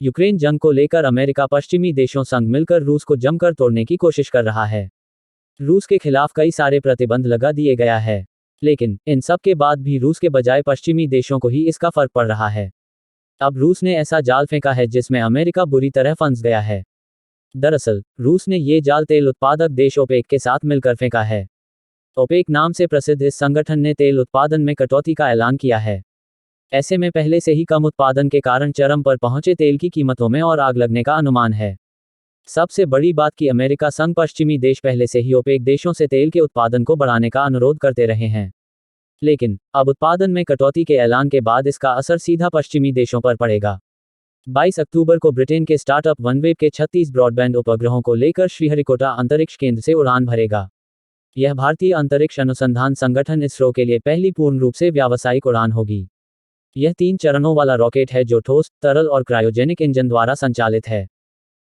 Ukraine जंग को लेकर अमेरिका पश्चिमी देशों संग मिलकर रूस को जमकर तोड़ने की कोशिश कर रहा है। रूस के खिलाफ कई सारे प्रतिबंध लगा दिए गया है, लेकिन इन सब के बाद भी रूस के बजाय पश्चिमी देशों को ही इसका फर्क पड़ रहा है। अब रूस ने ऐसा जाल फेंका है जिसमें अमेरिका बुरी तरह फंस गया है। दरअसल रूस ने ये जाल तेल उत्पादक देश ओपेक के साथ मिलकर फेंका है। ओपेक नाम से प्रसिद्ध इस संगठन ने तेल उत्पादन में कटौती का ऐलान किया है। ऐसे में पहले से ही कम उत्पादन के कारण चरम पर पहुंचे तेल की कीमतों में और आग लगने का अनुमान है। सबसे बड़ी बात कि अमेरिका संग पश्चिमी देश पहले से ही ओपेक देशों से तेल के उत्पादन को बढ़ाने का अनुरोध करते रहे हैं, लेकिन अब उत्पादन में कटौती के ऐलान के बाद इसका असर सीधा पश्चिमी देशों पर पड़ेगा। 22 अक्टूबर को ब्रिटेन के स्टार्टअप वनवेव के 36 ब्रॉडबैंड उपग्रहों को लेकर श्रीहरिकोटा अंतरिक्ष केंद्र से उड़ान भरेगा। यह भारतीय अंतरिक्ष अनुसंधान संगठन इसरो के लिए पहली पूर्ण रूप से व्यावसायिक उड़ान होगी। यह 3 चरणों वाला रॉकेट है जो ठोस, तरल और क्रायोजेनिक इंजन द्वारा संचालित है।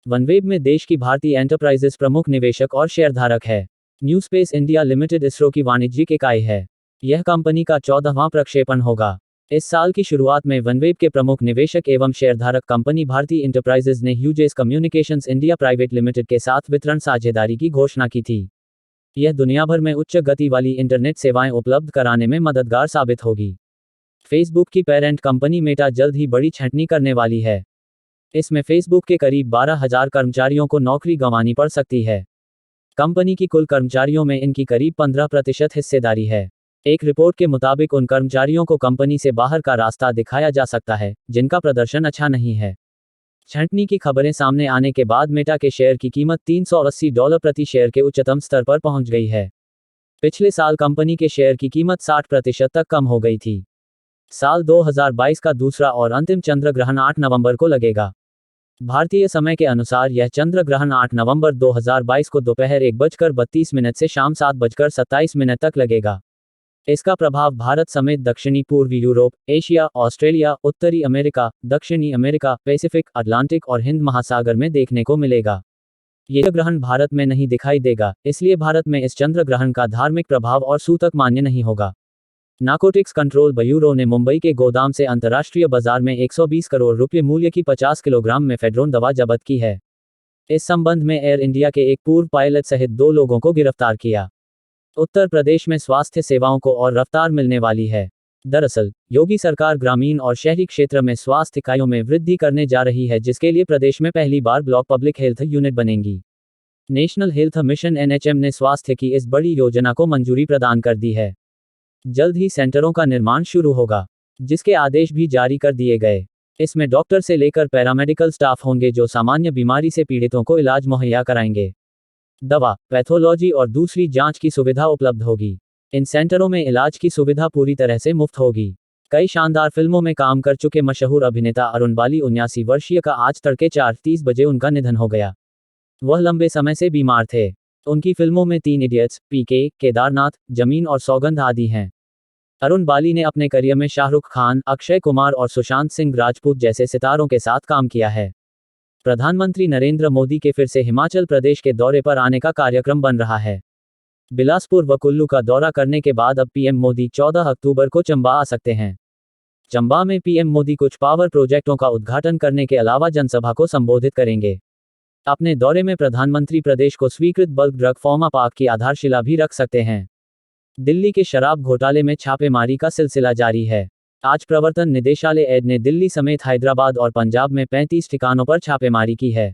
वनवेव में देश की भारतीय एंटरप्राइजेस प्रमुख निवेशक और शेयरधारक है। New space India limited ISRO की वाणिज्यिक इकाई है। यह कंपनी का 14वां प्रक्षेपण होगा। इस साल की शुरुआत में वनवेव के प्रमुख निवेशक एवं शेयरधारक कंपनी भारतीय एंटरप्राइजेस ने Hughes communications India private limited के साथ वितरण साझेदारी की घोषणा की थी। यह दुनिया भर में उच्च गति वाली इंटरनेट सेवाएं उपलब्ध कराने में मददगार साबित होगी। फेसबुक की पेरेंट कंपनी मेटा जल्द ही बड़ी छंटनी करने वाली है। इसमें फेसबुक के करीब 12,000 कर्मचारियों को नौकरी गंवानी पड़ सकती है। कंपनी की कुल कर्मचारियों में इनकी करीब 15% हिस्सेदारी है। एक रिपोर्ट के मुताबिक उन कर्मचारियों को कंपनी से बाहर का रास्ता दिखाया जा सकता है जिनका प्रदर्शन अच्छा नहीं है। छंटनी की खबरें सामने आने के बाद मेटा के शेयर की कीमत $380 प्रति शेयर के उच्चतम स्तर पर पहुंच गई है। पिछले साल कंपनी के शेयर की कीमत 60% तक कम हो गई थी। साल 2022 का दूसरा और अंतिम चंद्र ग्रहण 8 नवंबर को लगेगा। भारतीय समय के अनुसार यह चंद्र ग्रहण 8 नवंबर 2022 को दोपहर 1:32 से शाम 7:27 तक लगेगा। इसका प्रभाव भारत समेत दक्षिणी पूर्वी यूरोप, एशिया, ऑस्ट्रेलिया, उत्तरी अमेरिका, दक्षिणी अमेरिका, पैसिफिक, अटलांटिक और हिंद महासागर में देखने को मिलेगा। यह ग्रहण भारत में नहीं दिखाई देगा, इसलिए भारत में इस चंद्र ग्रहण का धार्मिक प्रभाव और सूतक मान्य नहीं होगा। नार्कोटिक्स कंट्रोल ब्यूरो ने मुंबई के गोदाम से अंतर्राष्ट्रीय बाजार में 120 करोड़ रुपये मूल्य की 50 किलोग्राम मेफेड्रोन दवा जब्त की है। इस संबंध में एयर इंडिया के एक पूर्व पायलट सहित 2 लोगों को गिरफ्तार किया। उत्तर प्रदेश में स्वास्थ्य सेवाओं को और रफ्तार मिलने वाली है। दरअसल योगी सरकार ग्रामीण और शहरी क्षेत्र में स्वास्थ्य इकाइयों में वृद्धि करने जा रही है, जिसके लिए प्रदेश में पहली बार ब्लॉक पब्लिक हेल्थ यूनिट बनेंगी। नेशनल हेल्थ मिशन NHM ने स्वास्थ्य की इस बड़ी योजना को मंजूरी प्रदान कर दी है। जल्द ही सेंटरों का निर्माण शुरू होगा, जिसके आदेश भी जारी कर दिए गए। इसमें डॉक्टर से लेकर पैरामेडिकल स्टाफ होंगे जो सामान्य बीमारी से पीड़ितों को इलाज मुहैया कराएंगे। दवा, पैथोलॉजी और दूसरी जांच की सुविधा उपलब्ध होगी। इन सेंटरों में इलाज की सुविधा पूरी तरह से मुफ्त होगी। कई शानदार फिल्मों में काम कर चुके मशहूर अभिनेता अरुण बाली 79 वर्षीय का आज तड़के 4:30 बजे उनका निधन हो गया। वह लंबे समय से बीमार थे। उनकी फिल्मों में 3 इडियट्स, PK, केदारनाथ, जमीन और सौगंध आदि हैं। अरुण बाली ने अपने करियर में शाहरुख खान, अक्षय कुमार और सुशांत सिंह राजपूत जैसे सितारों के साथ काम किया है। प्रधानमंत्री नरेंद्र मोदी के फिर से हिमाचल प्रदेश के दौरे पर आने का कार्यक्रम बन रहा है। बिलासपुर व कुल्लू का दौरा करने के बाद अब PM मोदी 14 अक्टूबर को चंबा आ सकते हैं। चंबा में PM मोदी कुछ पावर प्रोजेक्टों का उद्घाटन करने के अलावा जनसभा को संबोधित करेंगे। अपने दौरे में प्रधानमंत्री प्रदेश को स्वीकृत बल्क ड्रग फार्मा पार्क की आधारशिला भी रख सकते हैं। दिल्ली के शराब घोटाले में छापेमारी का सिलसिला जारी है। आज प्रवर्तन निदेशालय ED ने दिल्ली समेत हैदराबाद और पंजाब में 35 ठिकानों पर छापेमारी की है।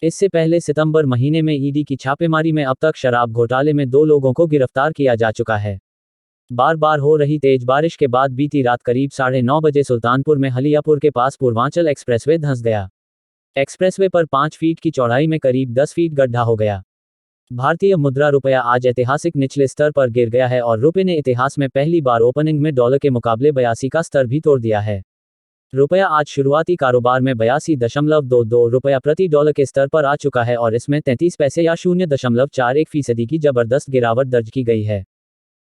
इससे पहले सितंबर महीने में ED की छापेमारी में अब तक शराब घोटाले में 2 लोगों को गिरफ्तार किया जा चुका है। बार बार हो रही तेज बारिश के बाद बीती रात करीब 9:30 बजे सुल्तानपुर में हलियापुर के पास पूर्वांचल एक्सप्रेसवे धंस गया। एक्सप्रेसवे पर 5 फीट की चौड़ाई में करीब 10 फीट गड्ढा हो गया। भारतीय मुद्रा रुपया आज ऐतिहासिक निचले स्तर पर गिर गया है और रुपये ने इतिहास में पहली बार ओपनिंग में डॉलर के मुकाबले 82 का स्तर भी तोड़ दिया है। रुपया आज शुरुआती कारोबार में 82.22 रुपया प्रति डॉलर के स्तर पर आ चुका है और इसमें 33 पैसे या 0.41% की जबरदस्त गिरावट दर्ज की गई है।